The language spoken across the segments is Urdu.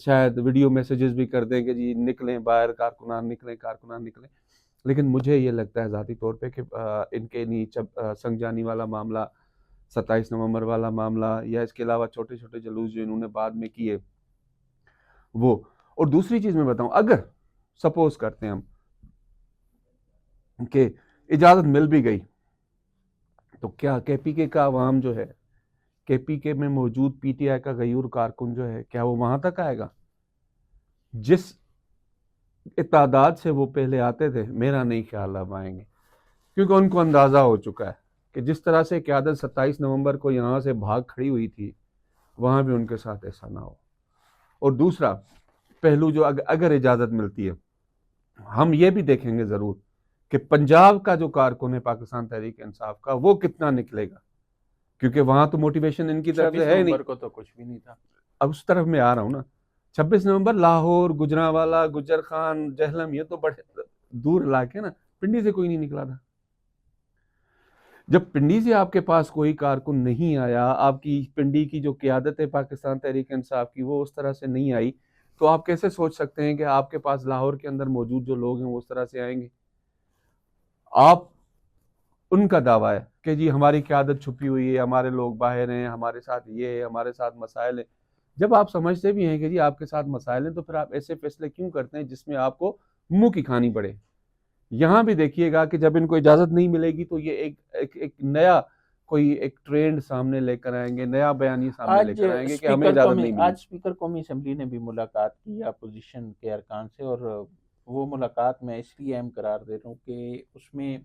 شاید ویڈیو میسیجز بھی کر دیں کہ جی نکلیں باہر، کارکنان نکلیں. لیکن مجھے یہ لگتا ہے ذاتی طور پہ کہ ان کے سنگجانی والا معاملہ، 27 نومبر والا معاملہ، یا اس کے علاوہ چھوٹے چھوٹے جلوس جو انہوں نے بعد میں کیے وہ. اور دوسری چیز میں بتاؤں، اگر سپوز کرتے ہیں ہم کہ اجازت مل بھی گئی تو کیا کے پی کے کا عوام جو ہے، کے پی کے میں موجود پی ٹی آئی کا غیور کارکن جو ہے، کیا وہ وہاں تک آئے گا؟ جس تعداد سے وہ پہلے آتے تھے میرا نہیں خیال اب آئیں گے، کیونکہ ان کو اندازہ ہو چکا ہے کہ جس طرح سے قیادت 27 نومبر کو یہاں سے بھاگ کھڑی ہوئی تھی، وہاں بھی ان کے ساتھ ایسا نہ ہو. اور دوسرا پہلو جو اگر اجازت ملتی ہے، ہم یہ بھی دیکھیں گے ضرور کہ پنجاب کا جو کارکن ہے پاکستان تحریک انصاف کا، وہ کتنا نکلے گا، کیونکہ وہاں تو موٹیویشن ان کی طرف سے ہے نہیں. کو تو کچھ بھی نہیں تھا. اب اس طرف میں آ رہا ہوں نا. 26 نومبر لاہور، گجرانوالا، گجر خان، جہلم، یہ تو بڑے دور علاقے نا. پنڈی سے کوئی نہیں نکلا تھا. جب پنڈی سے آپ کے پاس کوئی کارکن نہیں آیا، آپ کی پنڈی کی جو قیادت ہے پاکستان تحریک انصاف کی وہ اس طرح سے نہیں آئی، تو آپ کیسے سوچ سکتے ہیں کہ آپ کے پاس لاہور کے اندر موجود جو لوگ ہیں وہ اس طرح سے آئیں گے؟ آپ ان کا دعویٰ ہے کہ جی ہماری قیادت چھپی ہوئی ہے، ہمارے لوگ باہر ہیں، ہمارے ساتھ یہ ہے، ہمارے ساتھ مسائل ہیں. جب آپ سمجھتے بھی ہیں کہ جی آپ کے ساتھ مسائل ہیں، تو پھر آپ ایسے فیصلے کیوں کرتے ہیں جس میں آپ کو منہ کی کھانی پڑے؟ یہاں بھی دیکھیے گا کہ جب ان کو اجازت نہیں ملے گی تو یہ ایک نیا کوئی ایک ٹرینڈ سامنے لے کر آئیں گے، نیا بیانی سامنے لے کر آئیں گے کہ ہمیں اجازت نہیں ملی. آج اسپیکر قومی اسمبلی نے بھی ملاقات کی اپوزیشن کے ارکان سے، اور وہ ملاقات میں اس لیے اہم قرار دے رہا ہوں کہ اس میں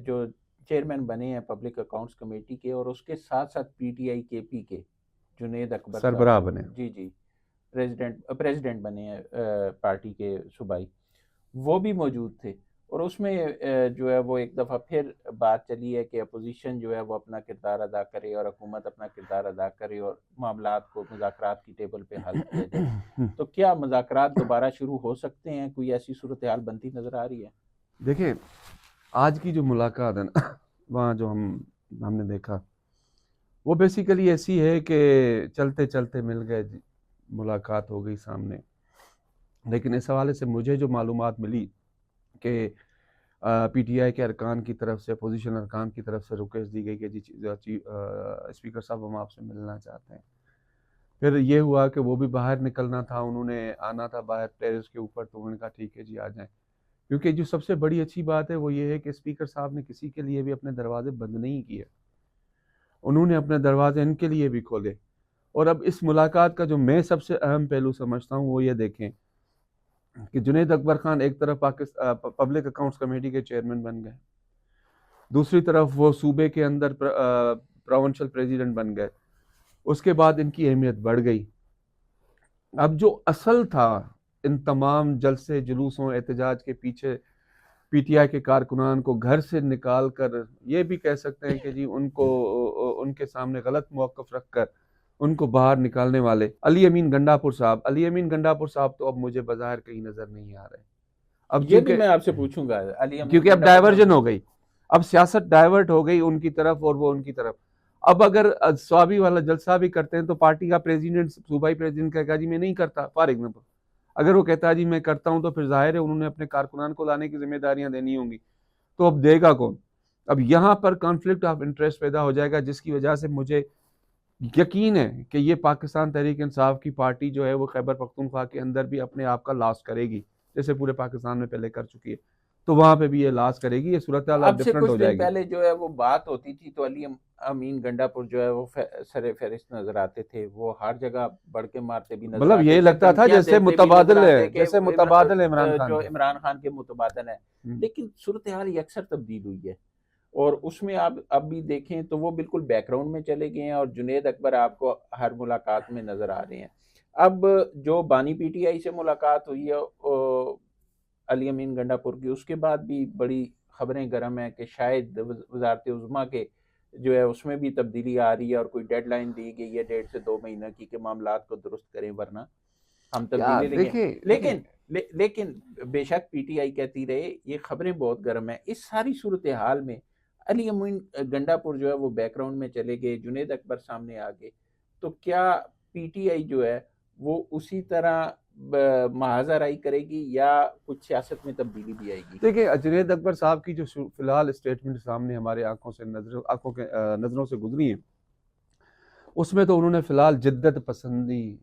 جو چیئرمین بنے ہیں پبلک اکاؤنٹس کمیٹی کے، اور اس کے ساتھ ساتھ پی ٹی آئی کے پی کے جنید اکبر سربراہ بنے، جی پریزیڈنٹ بنے ہیں پارٹی کے صوبائی، وہ بھی موجود تھے. اور اس میں جو ہے وہ ایک دفعہ پھر بات چلی ہے کہ اپوزیشن جو ہے وہ اپنا کردار ادا کرے اور حکومت اپنا کردار ادا کرے اور معاملات کو مذاکرات کی ٹیبل پہ حل کیا جائے. تو کیا مذاکرات دوبارہ شروع ہو سکتے ہیں؟ کوئی ایسی صورتحال بنتی نظر آ رہی ہے؟ دیکھیں آج کی جو ملاقات ہے نا، وہاں جو ہم نے دیکھا وہ بیسیکلی ایسی ہے کہ چلتے چلتے مل گئے، ملاقات ہو گئی سامنے. لیکن اس حوالے سے مجھے جو معلومات ملی کہ پی ٹی آئی کے ارکان کی طرف سے، اپوزیشن ارکان کی طرف سے ریکویسٹ دی گئی کہ جی اسپیکر صاحب ہم آپ سے ملنا چاہتے ہیں. پھر یہ ہوا کہ وہ بھی باہر نکلنا تھا، انہوں نے آنا تھا باہر ٹیرس کے اوپر، تو انہوں نے کہا ٹھیک ہے جی آ جائیں. کیونکہ جو سب سے بڑی اچھی بات ہے وہ یہ ہے کہ اسپیکر صاحب نے کسی کے لیے بھی اپنے دروازے بند نہیں کیے، انہوں نے اپنے دروازے ان کے لیے بھی کھولے. اور اب اس ملاقات کا جو میں سب سے اہم پہلو سمجھتا ہوں وہ یہ دیکھیں کہ جنید اکبر خان ایک طرف پبلک اکاؤنٹس کمیٹی کے چیئرمین بن گئے، دوسری طرف وہ صوبے کے اندر پروونشل پریزیڈنٹ بن گئے. اس کے بعد ان کی اہمیت بڑھ گئی. اب جو اصل تھا ان تمام جلسے، جلوسوں، احتجاج کے پیچھے، پی ٹی آئی کے کارکنان کو گھر سے نکال کر، یہ بھی کہہ سکتے ہیں کہ جی ان کے سامنے غلط موقف رکھ کر ان کو باہر نکالنے والے علی امین گنڈاپور صاحب تو اب مجھے بظاہر کہیں نظر نہیں آ رہے. اب یہ بھی میں آپ سے پوچھوں گا کیونکہ اب ڈائیورژن ہو گئی، اب سیاست ڈائیورٹ ہو گئی ان کی طرف اور وہ ان کی طرف. اب اگر سوابی والا جلسہ بھی کرتے ہیں تو پارٹی کا پریزیڈنٹ، صوبائی پریزیڈنٹ کہے گا جی میں نہیں کرتا، فار ایگزامپل. اگر وہ کہتا ہے جی میں کرتا ہوں تو پھر ظاہر ہے انہوں نے اپنے کارکنان کو لانے کی ذمہ داریاں دینی ہوں گی، تو اب دے گا کون؟ اب یہاں پر کانفلکٹ آف انٹرسٹ پیدا ہو جائے گا، جس کی وجہ سے مجھے یقین ہے کہ یہ پاکستان تحریک انصاف کی پارٹی جو ہے وہ خیبر پختونخوا کے اندر بھی اپنے آپ کا لاس کرے گی، جیسے پورے پاکستان میں پہلے کر چکی ہے. تو وہاں پہ بھی یہ لاس کرے گی، یہ صورتحال اب سے ڈفرنٹ ہو کچھ جائے دن گی. پہلے جو ہے وہ بات ہوتی تھی تو علی امین گنڈاپور جو ہے وہ سر فہرست نظر آتے تھے، وہ ہر جگہ بڑھ کے مارتے بھی نظر مطلب آتے یہ تھے، لگتا تھا دھمکیاں جیسے دیتے بھی متبادل نظر ہے، آتے کہ جیسے متبادل ہے عمران خان جو کے. عمران خان کے متبادل ہیں. لیکن صورتحال یہ اکثر تبدیل ہوئی ہے، اور اس میں آپ اب بھی دیکھیں تو وہ بالکل بیک گراؤنڈ میں چلے گئے ہیں، اور جنید اکبر آپ کو ہر ملاقات میں نظر آ رہے ہیں. اب جو بانی پی ٹی آئی سے ملاقات ہوئی ہے علی امین گنڈاپور کی، اس کے بعد بھی بڑی خبریں گرم ہیں کہ شاید وزارت عظمیٰ کے جو ہے اس میں بھی تبدیلی آ رہی ہے، اور کوئی ڈیڈ لائن دی گئی ہے 1.5 سے 2 مہینہ کی کہ معاملات کو درست کریں ورنہ ہم تبدیلی لیں گے. لیکن بے شک پی ٹی آئی کہتی رہے یہ خبریں بہت گرم ہیں. اس ساری صورتحال میں علی امین گنڈاپور جو ہے وہ بیک گراؤنڈ میں چلے گئے، جنید اکبر سامنے آ گئے. تو کیا پی ٹی آئی جو ہے وہ اسی طرح محاذ رائی کرے گی یا کچھ سیاست میں تبدیلی بھی آئے گی؟ دیکھیں جنید اکبر صاحب کی جو فی الحال اسٹیٹمنٹ سامنے ہمارے آنکھوں کے نظروں سے گزری ہیں، اس میں تو انہوں نے فی الحال جدت پسندی،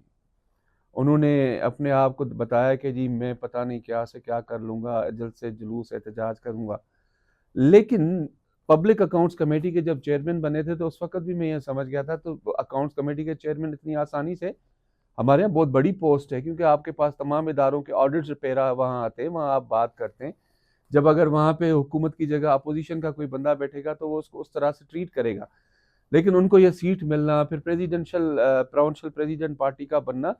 انہوں نے اپنے آپ کو بتایا کہ جی میں پتہ نہیں کیا سے کیا کر لوں گا، جلد سے جلوس احتجاج کروں گا. لیکن پبلک اکاؤنٹس کمیٹی کے جب چیئرمین بنے تھے تو اس وقت بھی میں یہ سمجھ گیا تھا، تو اکاؤنٹس کمیٹی کے چیئرمین اتنی آسانی سے، ہمارے یہاں بہت بڑی پوسٹ ہے کیونکہ آپ کے پاس تمام اداروں کے آڈٹس پیرا وہاں آتے ہیں، وہاں آپ بات کرتے ہیں. جب اگر وہاں پہ حکومت کی جگہ اپوزیشن کا کوئی بندہ بیٹھے گا تو وہ اس کو اس طرح سے ٹریٹ کرے گا. لیکن ان کو یہ سیٹ ملنا، پھر پراونشل پریزیڈنٹ پارٹی کا بننا،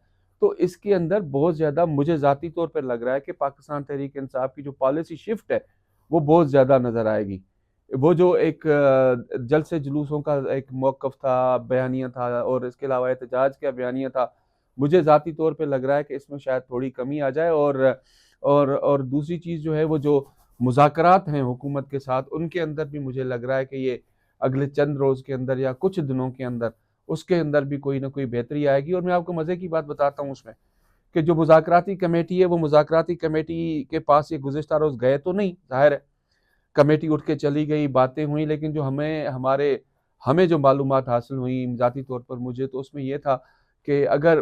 تو اس کے اندر بہت زیادہ مجھے ذاتی طور پر لگ رہا ہے کہ پاکستان تحریک انصاف کی جو پالیسی شفٹ ہے وہ بہت زیادہ نظر آئے گی. وہ جو ایک جلد سے جلوسوں کا ایک موقف تھا، بیانیہ تھا، اور اس کے علاوہ احتجاج کا بیانیہ تھا، مجھے ذاتی طور پہ لگ رہا ہے کہ اس میں شاید تھوڑی کمی آ جائے. اور دوسری چیز جو ہے، وہ جو مذاکرات ہیں حکومت کے ساتھ، ان کے اندر بھی مجھے لگ رہا ہے کہ یہ اگلے چند روز کے اندر یا کچھ دنوں کے اندر اس کے اندر بھی کوئی نہ کوئی بہتری آئے گی. اور میں آپ کو مزے کی بات بتاتا ہوں اس میں، کہ جو مذاکراتی کمیٹی ہے، وہ مذاکراتی کمیٹی کے پاس یہ گزشتہ روز گئے تو نہیں، ظاہر ہے کمیٹی اٹھ کے چلی گئی، باتیں ہوئیں، لیکن جو ہمیں جو معلومات حاصل ہوئیں ذاتی طور پر مجھے، تو اس میں یہ تھا کہ اگر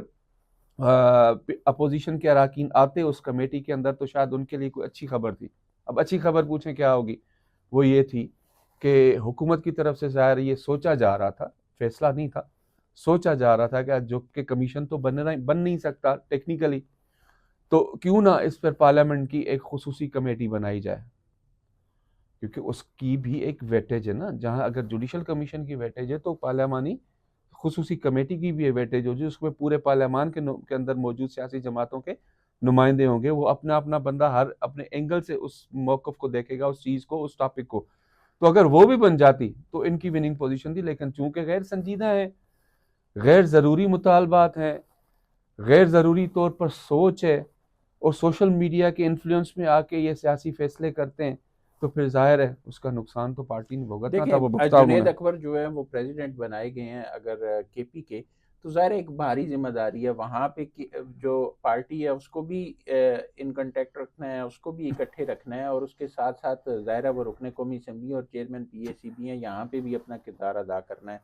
اپوزیشن کے اراکین آتے اس کمیٹی کے اندر تو شاید ان کے لیے کوئی اچھی خبر تھی. اب اچھی خبر پوچھیں کیا ہوگی، وہ یہ تھی کہ حکومت کی طرف سے ظاہر یہ سوچا جا رہا تھا، فیصلہ نہیں تھا، سوچا جا رہا تھا کہ جو کہ کمیشن تو بن نہیں سکتا ٹیکنیکلی، تو کیوں نہ اس پر پارلیمنٹ کی ایک خصوصی کمیٹی بنائی جائے، کیونکہ اس کی بھی ایک ویٹیج ہے نا. جہاں اگر جوڈیشل کمیشن کی ویٹیج ہے تو پارلیمانی خصوصی کمیٹی کی بھی ویٹیج ہوگی، اس میں پورے پارلیمان کے اندر موجود سیاسی جماعتوں کے نمائندے ہوں گے، وہ اپنا اپنا بندہ ہر اپنے اینگل سے اس موقف کو دیکھے گا، اس چیز کو، اس ٹاپک کو. تو اگر وہ بھی بن جاتی تو ان کی وننگ پوزیشن تھی. لیکن چونکہ غیر سنجیدہ ہیں، غیر ضروری مطالبات ہیں، غیر ضروری طور پر سوچ ہے، اور سوشل میڈیا کے انفلوئنس میں آ کے یہ سیاسی فیصلے کرتے ہیں، تو پھر ظاہر ہے اس کا نقصان تو پارٹی نے بھگتنا تھا، وہ دیکھیں بھگتا انہوں نے. جنید اکبر جو ہے وہ پریزیڈنٹ بنائے گئے ہیں اگر کے پی کے، تو ظاہر ایک بھاری ذمہ داری ہے وہاں پہ جو پارٹی ہے اس کو بھی ان کنٹیکٹ رکھنا ہے، اس کو بھی اکٹھے رکھنا ہے، اور اس کے ساتھ ساتھ ظاہر ہے وہ رکن قومی اسمبلی اور چیئرمین پی اے سی بھی ہیں، یہاں پہ بھی اپنا کردار ادا کرنا ہے.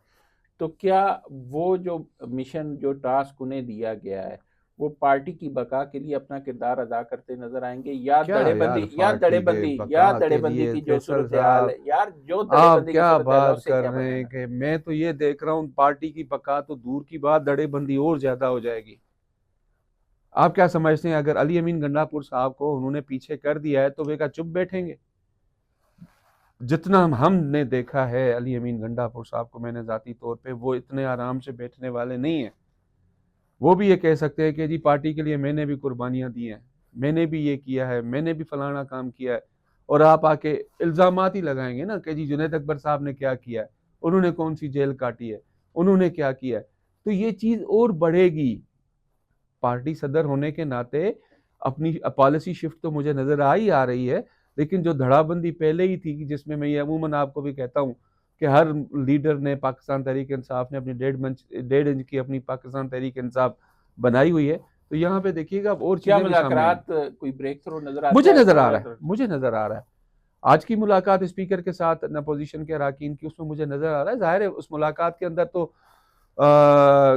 تو کیا وہ جو مشن، جو ٹاسک انہیں دیا گیا ہے، وہ پارٹی کی بقا کے لیے اپنا کردار ادا کرتے نظر آئیں گے، یا کیا یار پارٹی کے بقا دڑے کے بندی لیے کی جو فیصل صورتحال صاحب، ہے یار، جو دڑے آپ بندی کی کیا صورتحال ہے بات اس سے کر کیا رہے ہیں بنانا؟ کہ میں تو یہ دیکھ رہا ہوں پارٹی کی بقا تو دور کی بات، دڑے بندی اور زیادہ ہو جائے گی. آپ کیا سمجھتے ہیں اگر علی امین گنڈا پور صاحب کو انہوں نے پیچھے کر دیا ہے تو وہ کیا چپ بیٹھیں گے؟ جتنا ہم نے دیکھا ہے علی امین گنڈا پور صاحب کو، میں نے ذاتی طور پہ، وہ اتنے آرام سے بیٹھنے والے نہیں ہیں. وہ بھی یہ کہہ سکتے ہیں کہ جی پارٹی کے لیے میں نے بھی قربانیاں دی ہیں، میں نے بھی یہ کیا ہے، میں نے بھی فلانا کام کیا ہے. اور آپ آ کے الزامات ہی لگائیں گے نا کہ جی جنید اکبر صاحب نے کیا کیا ہے، انہوں نے کون سی جیل کاٹی ہے، انہوں نے کیا کیا ہے. تو یہ چیز اور بڑھے گی. پارٹی صدر ہونے کے ناطے اپنی پالیسی شفٹ تو مجھے نظر آ رہی ہے، لیکن جو دھڑا بندی پہلے ہی تھی، جس میں یہ عموماً آپ کو بھی کہتا ہوں کہ ہر لیڈر نے، پاکستان تحریک انصاف نے اپنی 1.5 انچ کی اپنی پاکستان تحریک انصاف بنائی ہوئی ہے. تو یہاں پہ دیکھیے گا اور کیا چیزیں بھی سامنے آئیں مذاکرات گی. کوئی بریک تھرو نظر آتا مجھے ہے نظر اس آ رہا ہے، مذاکرات؟ مجھے نظر آ رہا ہے آج کی ملاقات اسپیکر کے ساتھ اپوزیشن کے اراکین کی، اس میں مجھے نظر آ رہا ہے. ظاہر ہے اس ملاقات کے اندر تو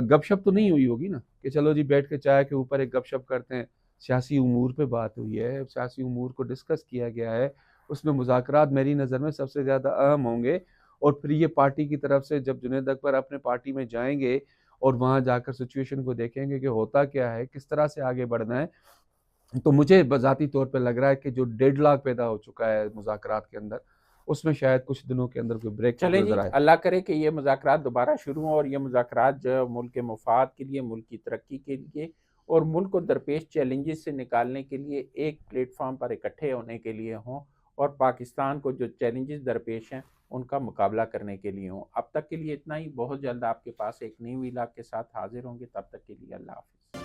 گپ شپ تو نہیں ہوئی ہوگی نا، کہ چلو جی بیٹھ کے چائے کے اوپر ایک گپ شپ کرتے ہیں. سیاسی امور پہ بات ہوئی ہے، سیاسی امور کو ڈسکس کیا گیا ہے. اس میں مذاکرات میری نظر میں سب سے زیادہ اہم ہوں گے. اور پھر یہ پارٹی کی طرف سے جب جنید اکبر اپنے پارٹی میں جائیں گے اور وہاں جا کر سچویشن کو دیکھیں گے کہ ہوتا کیا ہے، کس طرح سے آگے بڑھنا ہے، تو مجھے ذاتی طور پہ لگ رہا ہے کہ جو ڈیڈ لاک پیدا ہو چکا ہے مذاکرات کے اندر، اس میں شاید کچھ دنوں کے اندر کوئی بریک چلیں جی، نظر آئے. اللہ کرے کہ یہ مذاکرات دوبارہ شروع ہوں، اور یہ مذاکرات جو ہے ملک کے مفاد کے لیے، ملک کی ترقی کے لیے، اور ملک کو درپیش چیلنجز سے نکالنے کے لیے ایک پلیٹ فارم پر اکٹھے ہونے کے لیے ہوں، اور پاکستان کو جو چیلنجز درپیش ہیں ان کا مقابلہ کرنے کے لیے ہوں. اب تک کے لیے اتنا ہی. بہت جلد آپ کے پاس ایک نئی ویلاگ کے ساتھ حاضر ہوں گے. تب تک کے لیے اللہ حافظ.